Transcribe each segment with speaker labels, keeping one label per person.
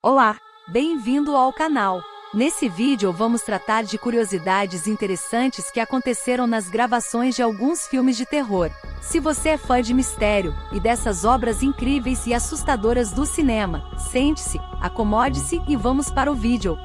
Speaker 1: Olá, bem-vindo ao canal. Nesse vídeo vamos tratar de curiosidades interessantes que aconteceram nas gravações de alguns filmes de terror. Se você é fã de mistério e dessas obras incríveis e assustadoras do cinema, sente-se, acomode-se e vamos para o vídeo.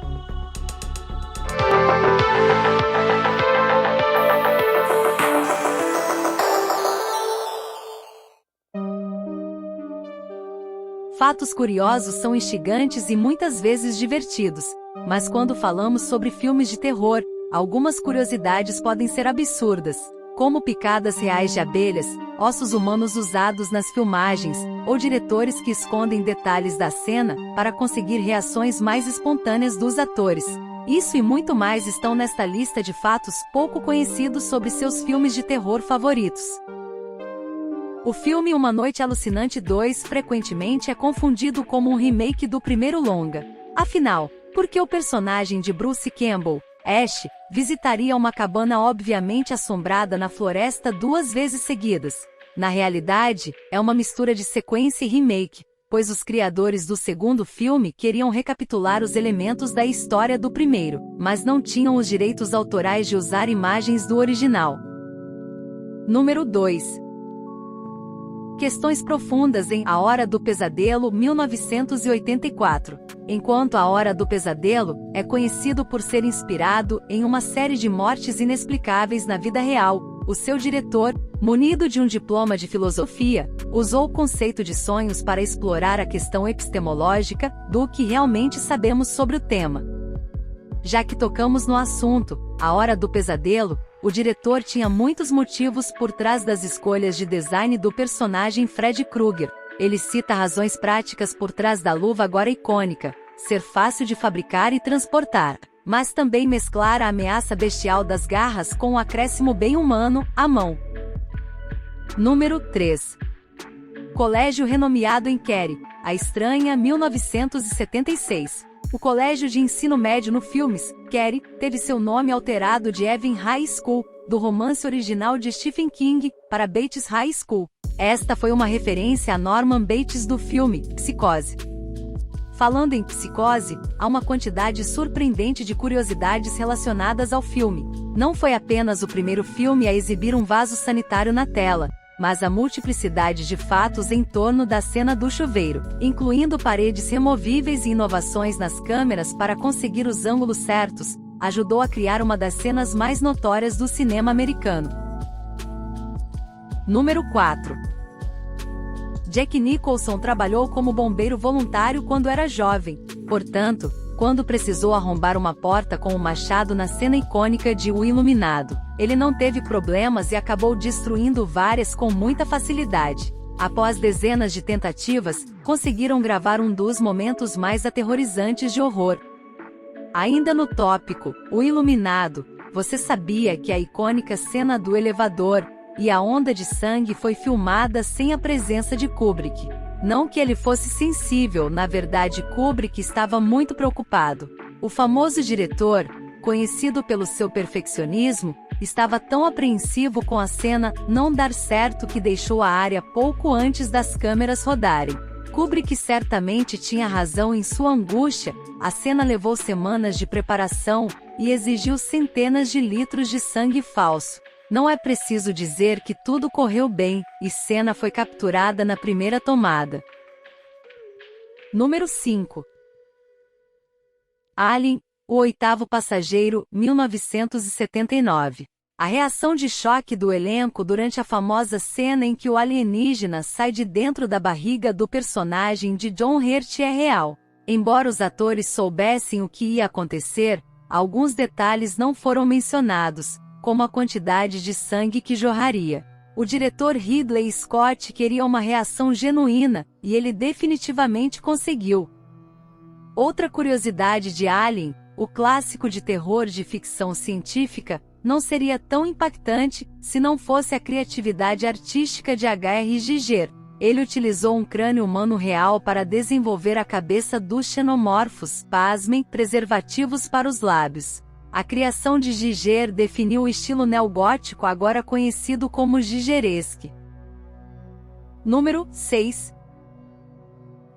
Speaker 1: Fatos curiosos são instigantes e muitas vezes divertidos, mas quando falamos sobre filmes de terror, algumas curiosidades podem ser absurdas, como picadas reais de abelhas, ossos humanos usados nas filmagens, ou diretores que escondem detalhes da cena para conseguir reações mais espontâneas dos atores. Isso e muito mais estão nesta lista de fatos pouco conhecidos sobre seus filmes de terror favoritos. O filme Uma Noite Alucinante 2 frequentemente é confundido como um remake do primeiro longa. Afinal, por que o personagem de Bruce Campbell, Ash, visitaria uma cabana obviamente assombrada na floresta 2 vezes seguidas? Na realidade, é uma mistura de sequência e remake, pois os criadores do segundo filme queriam recapitular os elementos da história do primeiro, mas não tinham os direitos autorais de usar imagens do original. Número 2. Questões profundas em A Hora do Pesadelo, 1984. Enquanto A Hora do Pesadelo é conhecido por ser inspirado em uma série de mortes inexplicáveis na vida real, o seu diretor, munido de um diploma de filosofia, usou o conceito de sonhos para explorar a questão epistemológica do que realmente sabemos sobre o tema. Já que tocamos no assunto, A Hora do Pesadelo, o diretor tinha muitos motivos por trás das escolhas de design do personagem Fred Krueger. Ele cita razões práticas por trás da luva agora icônica, ser fácil de fabricar e transportar, mas também mesclar a ameaça bestial das garras com um acréscimo bem humano, a mão. Número 3. Colégio renomeado em Carrie, A Estranha, 1976. O colégio de ensino médio no filmes, Carrie, teve seu nome alterado de Evan High School, do romance original de Stephen King, para Bates High School. Esta foi uma referência a Norman Bates do filme Psicose. Falando em Psicose, há uma quantidade surpreendente de curiosidades relacionadas ao filme. Não foi apenas o primeiro filme a exibir um vaso sanitário na tela, mas a multiplicidade de fatos em torno da cena do chuveiro, incluindo paredes removíveis e inovações nas câmeras para conseguir os ângulos certos, ajudou a criar uma das cenas mais notórias do cinema americano. Número 4. Jack Nicholson trabalhou como bombeiro voluntário quando era jovem, portanto, quando precisou arrombar uma porta com um machado na cena icônica de O Iluminado, ele não teve problemas e acabou destruindo várias com muita facilidade. Após dezenas de tentativas, conseguiram gravar um dos momentos mais aterrorizantes de horror. Ainda no tópico, O Iluminado, você sabia que a icônica cena do elevador e a onda de sangue foi filmada sem a presença de Kubrick? Não que ele fosse sensível, na verdade Kubrick estava muito preocupado. O famoso diretor, conhecido pelo seu perfeccionismo, estava tão apreensivo com a cena não dar certo que deixou a área pouco antes das câmeras rodarem. Kubrick certamente tinha razão em sua angústia, a cena levou semanas de preparação e exigiu centenas de litros de sangue falso. Não é preciso dizer que tudo correu bem, e cena foi capturada na primeira tomada. Número 5. Alien, o oitavo passageiro, 1979. A reação de choque do elenco durante a famosa cena em que o alienígena sai de dentro da barriga do personagem de John Hurt é real. Embora os atores soubessem o que ia acontecer, alguns detalhes não foram mencionados, como a quantidade de sangue que jorraria. O diretor Ridley Scott queria uma reação genuína, e ele definitivamente conseguiu. Outra curiosidade de Alien, o clássico de terror de ficção científica, não seria tão impactante se não fosse a criatividade artística de H.R. Giger. Ele utilizou um crânio humano real para desenvolver a cabeça dos xenomorfos, pasmem, preservativos para os lábios. A criação de Giger definiu o estilo neogótico agora conhecido como gigeresque. Número 6.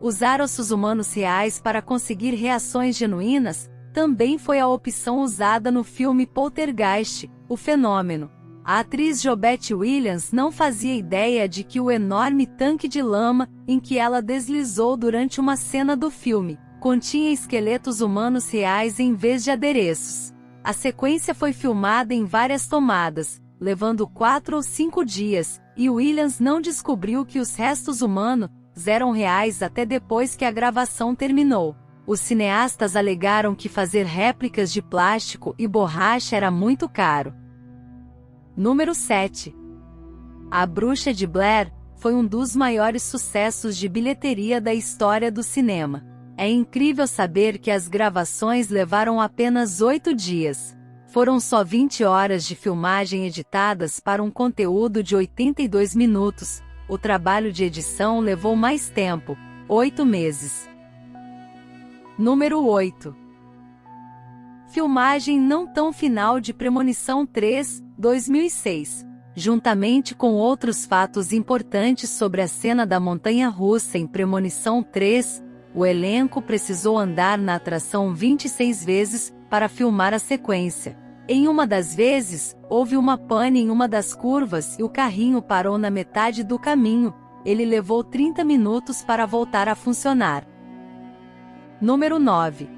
Speaker 1: Usar ossos humanos reais para conseguir reações genuínas também foi a opção usada no filme Poltergeist, o Fenômeno. A atriz Jobette Williams não fazia ideia de que o enorme tanque de lama em que ela deslizou durante uma cena do filme continha esqueletos humanos reais em vez de adereços. A sequência foi filmada em várias tomadas, levando 4 ou 5 dias, e Williams não descobriu que os restos humanos eram reais até depois que a gravação terminou. Os cineastas alegaram que fazer réplicas de plástico e borracha era muito caro. Número 7. A Bruxa de Blair foi um dos maiores sucessos de bilheteria da história do cinema. É incrível saber que as gravações levaram apenas 8 dias. Foram só 20 horas de filmagem editadas para um conteúdo de 82 minutos. O trabalho de edição levou mais tempo, 8 meses. Número 8. Filmagem não tão final de Premonição 3, 2006. Juntamente com outros fatos importantes sobre a cena da montanha-russa em Premonição 3, o elenco precisou andar na atração 26 vezes para filmar a sequência. Em uma das vezes, houve uma pane em uma das curvas e o carrinho parou na metade do caminho. Ele levou 30 minutos para voltar a funcionar. Número 9.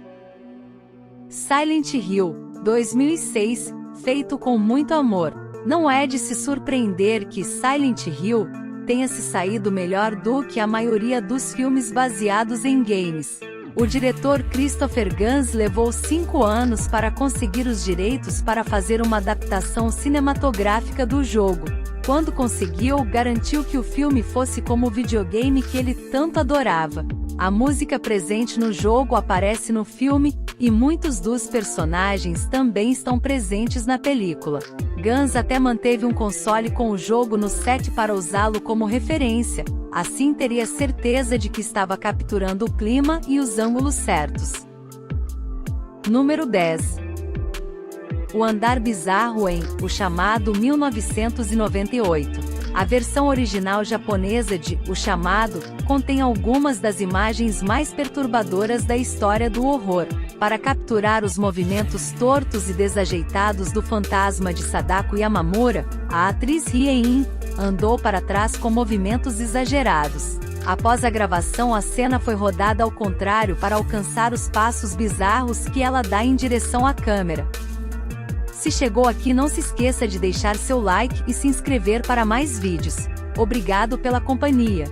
Speaker 1: Silent Hill, 2006, feito com muito amor. Não é de se surpreender que Silent Hill tenha se saído melhor do que a maioria dos filmes baseados em games. O diretor Christopher Gans levou 5 anos para conseguir os direitos para fazer uma adaptação cinematográfica do jogo. Quando conseguiu, garantiu que o filme fosse como o videogame que ele tanto adorava. A música presente no jogo aparece no filme, e muitos dos personagens também estão presentes na película. Gans até manteve um console com o jogo no set para usá-lo como referência, assim teria certeza de que estava capturando o clima e os ângulos certos. Número 10. O Andar Bizarro em O Chamado 1998. A versão original japonesa de O Chamado contém algumas das imagens mais perturbadoras da história do horror. Para capturar os movimentos tortos e desajeitados do fantasma de Sadako Yamamura, a atriz Hye-in andou para trás com movimentos exagerados. Após a gravação, a cena foi rodada ao contrário para alcançar os passos bizarros que ela dá em direção à câmera. Se chegou aqui, não se esqueça de deixar seu like e se inscrever para mais vídeos. Obrigado pela companhia.